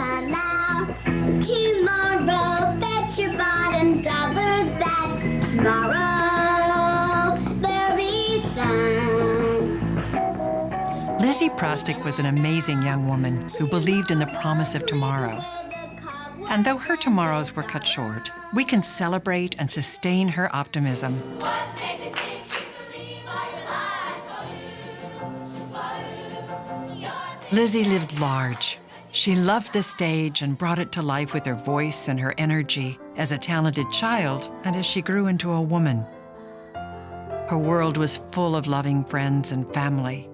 come out tomorrow. Bet your bottom dollar that tomorrow there'll be sun. Lizzie Prostick was an amazing young woman who believed in the promise of tomorrow. And though her tomorrows were cut short, we can celebrate and sustain her optimism. Lizzie lived large. She loved the stage and brought it to life with her voice and her energy as a talented child and as she grew into a woman. Her world was full of loving friends and family,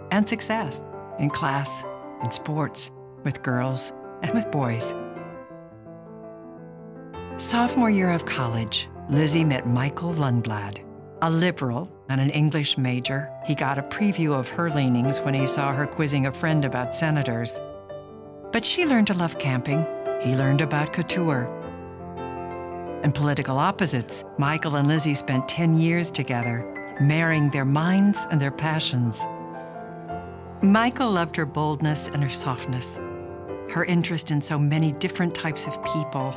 and success in class, in sports, with girls, and with boys. Sophomore year of college, Lizzie met Michael Lundblad, a liberal and an English major. He got a preview of her leanings when he saw her quizzing a friend about senators. But she learned to love camping. He learned about couture. And political opposites, Michael and Lizzie spent 10 years together, marrying their minds and their passions. Michael loved her boldness and her softness, her interest in so many different types of people,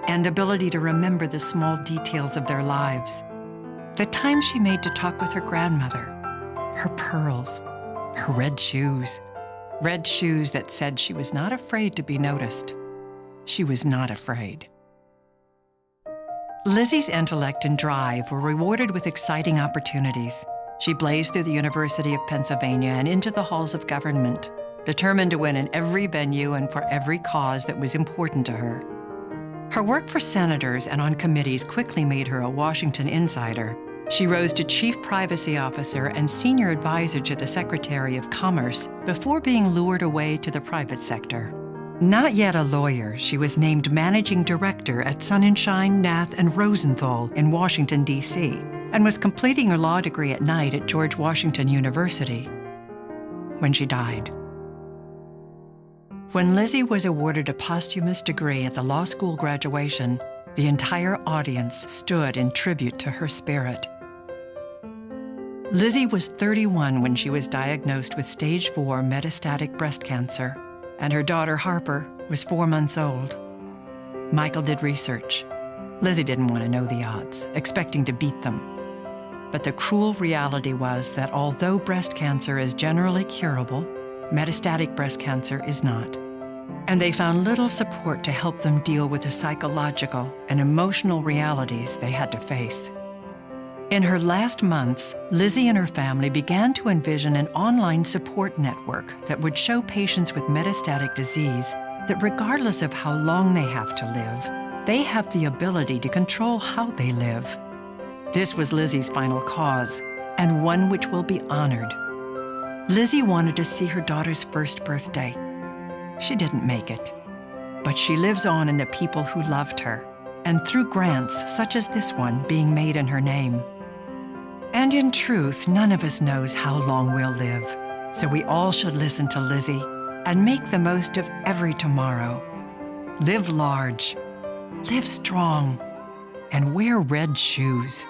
and ability to remember the small details of their lives. The time she made to talk with her grandmother, her pearls, her red shoes that said she was not afraid to be noticed. She was not afraid. Lizzie's intellect and drive were rewarded with exciting opportunities. She blazed through the University of Pennsylvania and into the halls of government, determined to win in every venue and for every cause that was important to her. Her work for senators and on committees quickly made her a Washington insider. She rose to chief privacy officer and senior advisor to the Secretary of Commerce before being lured away to the private sector. Not yet a lawyer, she was named managing director at Sonnenschein, Nath, and Rosenthal in Washington, D.C., and was completing her law degree at night at George Washington University when she died. When Lizzie was awarded a posthumous degree at the law school graduation, the entire audience stood in tribute to her spirit. Lizzie was 31 when she was diagnosed with stage 4 metastatic breast cancer, and her daughter Harper was 4 months old. Michael did research. Lizzie didn't want to know the odds, expecting to beat them. But the cruel reality was that although breast cancer is generally curable, metastatic breast cancer is not. And they found little support to help them deal with the psychological and emotional realities they had to face. In her last months, Lizzie and her family began to envision an online support network that would show patients with metastatic disease that regardless of how long they have to live, they have the ability to control how they live. This was Lizzie's final cause, and one which will be honored. Lizzie wanted to see her daughter's first birthday. She didn't make it, but she lives on in the people who loved her, and through grants such as this one being made in her name. And in truth, none of us knows how long we'll live, so we all should listen to Lizzie and make the most of every tomorrow. Live large, live strong, and wear red shoes.